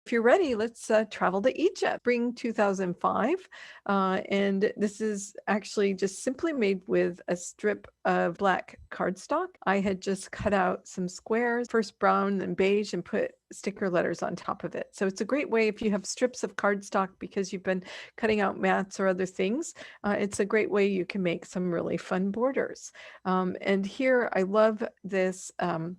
If you're ready, let's travel to Egypt. Spring 2005. And this is actually just simply made with a strip of black cardstock. I had just cut out some squares, first brown, then beige, and put sticker letters on top of it. So it's a great way if you have strips of cardstock because you've been cutting out mats or other things. It's a great way you can make some really fun borders. And here I love this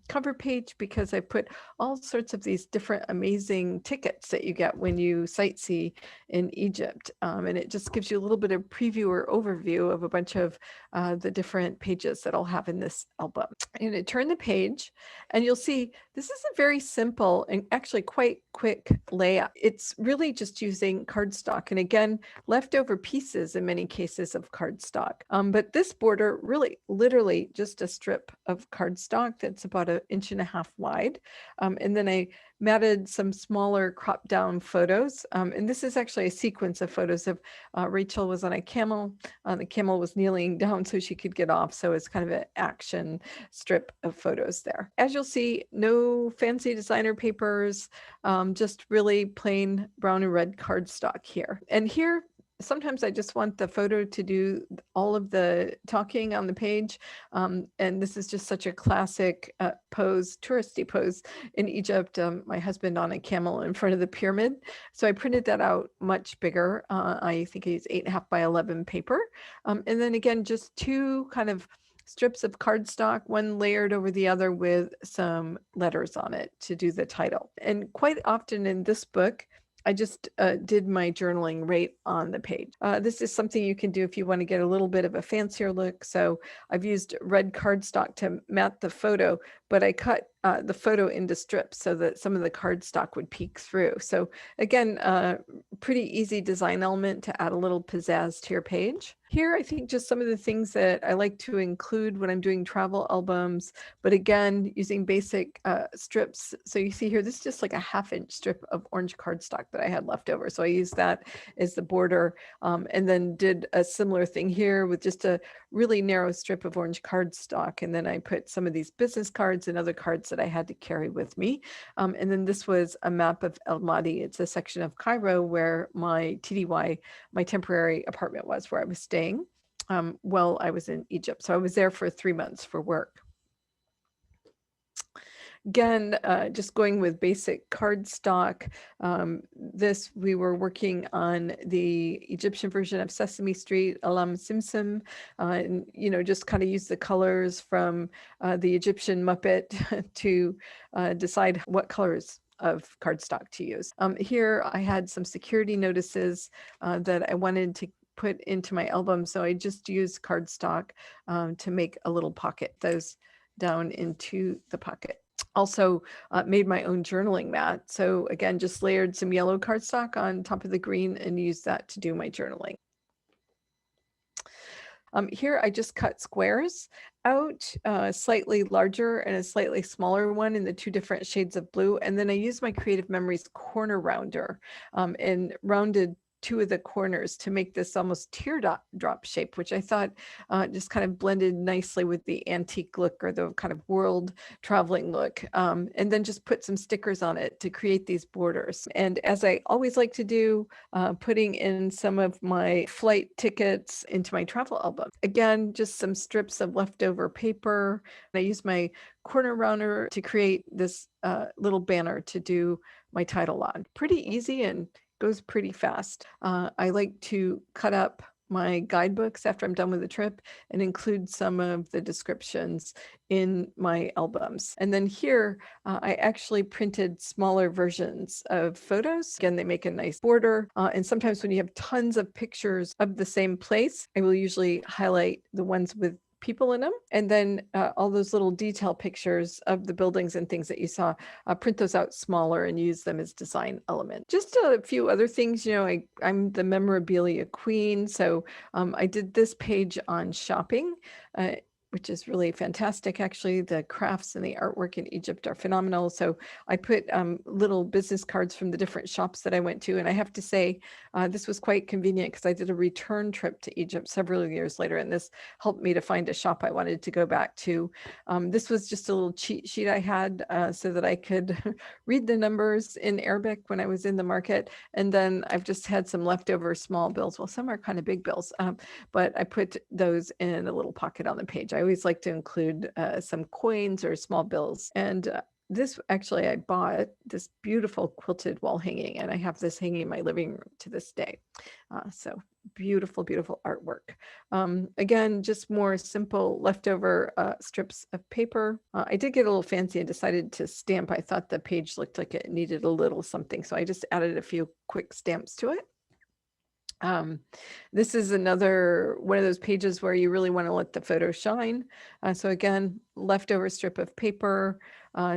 cover page because I put all sorts of these different amazing tickets that you get when you sightsee in Egypt. And it just gives you a little bit of preview or overview of a bunch of the different pages that I'll have in this album. And I turn the page and you'll see this is a very simple and actually quite quick layout. It's really just using cardstock and again, leftover pieces in many cases of cardstock. But this border really literally just a strip of cardstock that's about 1.5 inches wide. And then I matted some smaller crop down photos. And this is actually a sequence of photos of Rachel was on a camel. The camel was kneeling down so she could get off. So it's kind of an action strip of photos there. As you'll see, no fancy designer papers, just really plain brown and red cardstock here. And here, sometimes I just want the photo to do all of the talking on the page. And this is just such a classic pose, touristy pose in Egypt. My husband on a camel in front of the pyramid. So I printed that out much bigger. I think I used 8.5 by 11 paper. And then again, just two kind of strips of cardstock, one layered over the other with some letters on it to do the title. And quite often in this book, I just did my journaling right on the page. This is something you can do if you want to get a little bit of a fancier look. So I've used red cardstock to mat the photo, but I cut the photo into strips so that some of the cardstock would peek through. So again, pretty easy design element to add a little pizzazz to your page. Here, I think just some of the things that I like to include when I'm doing travel albums, but again, using basic strips. So you see here, this is just like a 1/2 inch strip of orange cardstock that I had left over. So I used that as the border and then did a similar thing here with just a really narrow strip of orange cardstock. And then I put some of these business cards and other cards that I had to carry with me. And then this was a map of El Mahdi. It's a section of Cairo where my TDY, my temporary apartment was, where I was staying while I was in Egypt. So I was there for 3 months for work. Again, just going with basic cardstock. This, we were working on the Egyptian version of Sesame Street, Alam Simsim, and, you know, just kind of use the colors from the Egyptian Muppet to decide what colors of cardstock to use. Here, I had some security notices that I wanted to put into my album. So I just used cardstock to make a little pocket, those down into the pocket. Also made my own journaling mat. So again, just layered some yellow cardstock on top of the green and used that to do my journaling. Here I just cut squares out, slightly larger and a slightly smaller one in the 2 different shades of blue. And then I used my Creative Memories corner rounder and rounded 2 of the corners to make this almost teardrop shape, which I thought just kind of blended nicely with the antique look or the kind of world traveling look. And then just put some stickers on it to create these borders. And as I always like to do, putting in some of my flight tickets into my travel album. Again, just some strips of leftover paper. I used my corner rounder to create this little banner to do my title on. Pretty easy and goes pretty fast. I like to cut up my guidebooks after I'm done with the trip and include some of the descriptions in my albums. And then here, I actually printed smaller versions of photos. Again, they make a nice border. And sometimes when you have tons of pictures of the same place, I will usually highlight the ones with people in them. And then all those little detail pictures of the buildings and things that you saw, print those out smaller and use them as design elements. Just a few other things, you know, I'm the memorabilia queen. So I did this page on shopping. which is really fantastic. Actually, the crafts and the artwork in Egypt are phenomenal. So I put little business cards from the different shops that I went to. And I have to say, this was quite convenient because I did a return trip to Egypt several years later, and this helped me to find a shop I wanted to go back to. This was just a little cheat sheet I had so that I could read the numbers in Arabic when I was in the market. And then I've just had some leftover small bills. Well, some are kind of big bills, but I put those in a little pocket on the page. I always like to include some coins or small bills. And this actually, I bought this beautiful quilted wall hanging, and I have this hanging in my living room to this day. So beautiful, beautiful artwork. Again, just more simple leftover strips of paper. I did get a little fancy and decided to stamp. I thought the page looked like it needed a little something, so I just added a few quick stamps to it. This is another one of those pages where you really want to let the photo shine. So again, leftover strip of paper,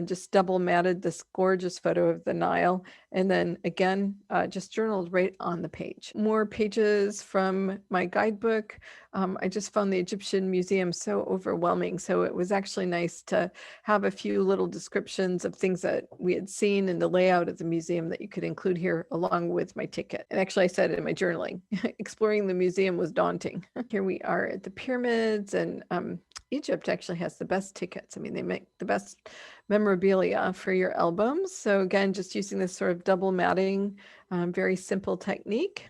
just double matted this gorgeous photo of the Nile. And then again, just journaled right on the page. More pages from my guidebook. I just found the Egyptian Museum so overwhelming. So it was actually nice to have a few little descriptions of things that we had seen in the layout of the museum that you could include here along with my ticket. And actually I said in my journaling, exploring the museum was daunting. Here we are at the pyramids, and Egypt actually has the best tickets. I mean, they make the best memorabilia for your albums. So again, just using this sort of double matting, very simple technique.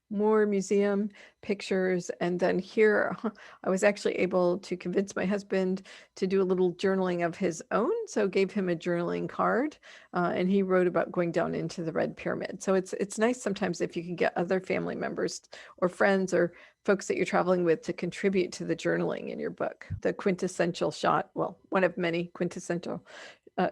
More museum pictures. And then here, I was actually able to convince my husband to do a little journaling of his own. So gave him a journaling card, and he wrote about going down into the Red Pyramid. So it's nice sometimes if you can get other family members or friends or folks that you're traveling with to contribute to the journaling in your book. The quintessential shot, well, one of many quintessential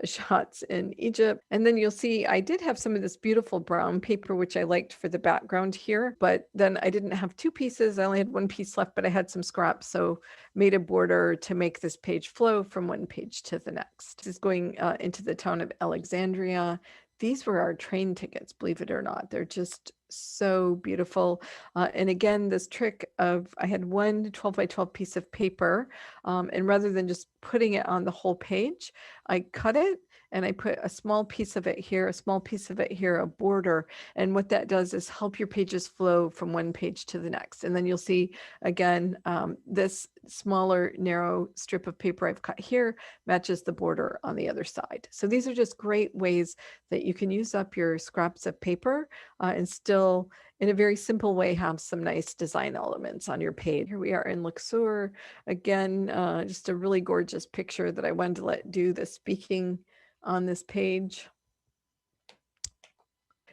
shots in Egypt. And then you'll see I did have some of this beautiful brown paper, which I liked for the background here, but then I didn't have two pieces. I only had one piece left, but I had some scraps. So made a border to make this page flow from one page to the next. This is going into the town of Alexandria. These were our train tickets, believe it or not. They're just so beautiful. And again, this trick of, I had one 12 by 12 piece of paper, and rather than just putting it on the whole page, I cut it and I put a small piece of it here, a small piece of it here, a border. And what that does is help your pages flow from one page to the next. And then you'll see, again, this smaller, narrow strip of paper I've cut here matches the border on the other side. So these are just great ways that you can use up your scraps of paper and still, in a very simple way, have some nice design elements on your page. Here we are in Luxor. Again, just a really gorgeous picture that I wanted to let do the speaking on this page.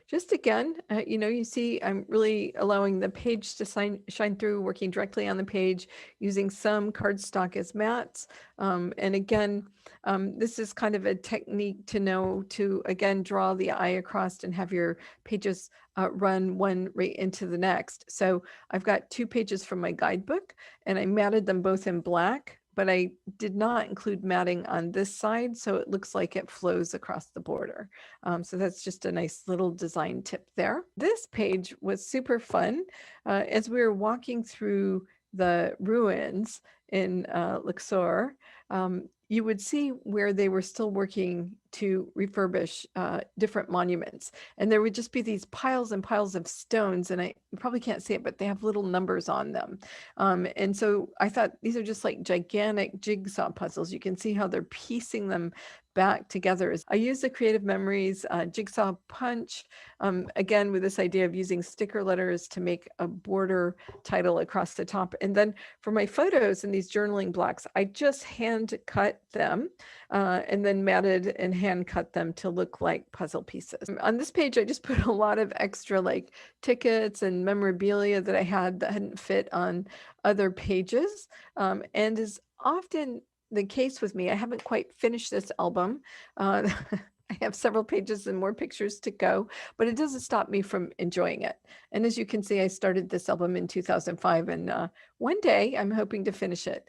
Just again, you see I'm really allowing the page to shine through, working directly on the page, using some cardstock as mats. And again, this is kind of a technique to know to, again, draw the eye across and have your pages run one right into the next. So I've got two pages from my guidebook, and I matted them both in black, but I did not include matting on this side, so it looks like it flows across the border. So that's just a nice little design tip there. This page was super fun. As we were walking through the ruins in Luxor, you would see where they were still working to refurbish different monuments. And there would just be these piles and piles of stones, and you probably can't see it, but they have little numbers on them. And so I thought these are just like gigantic jigsaw puzzles. You can see how they're piecing them back together. I use the Creative Memories jigsaw punch, again, with this idea of using sticker letters to make a border title across the top. And then for my photos in these journaling blocks, I just hand cut them and then matted and hand cut them to look like puzzle pieces. On this page, I just put a lot of extra like tickets and memorabilia that I had that hadn't fit on other pages, and is often the case with me. I haven't quite finished this album. I have several pages and more pictures to go, but it doesn't stop me from enjoying it. And as you can see, I started this album in 2005, and one day I'm hoping to finish it.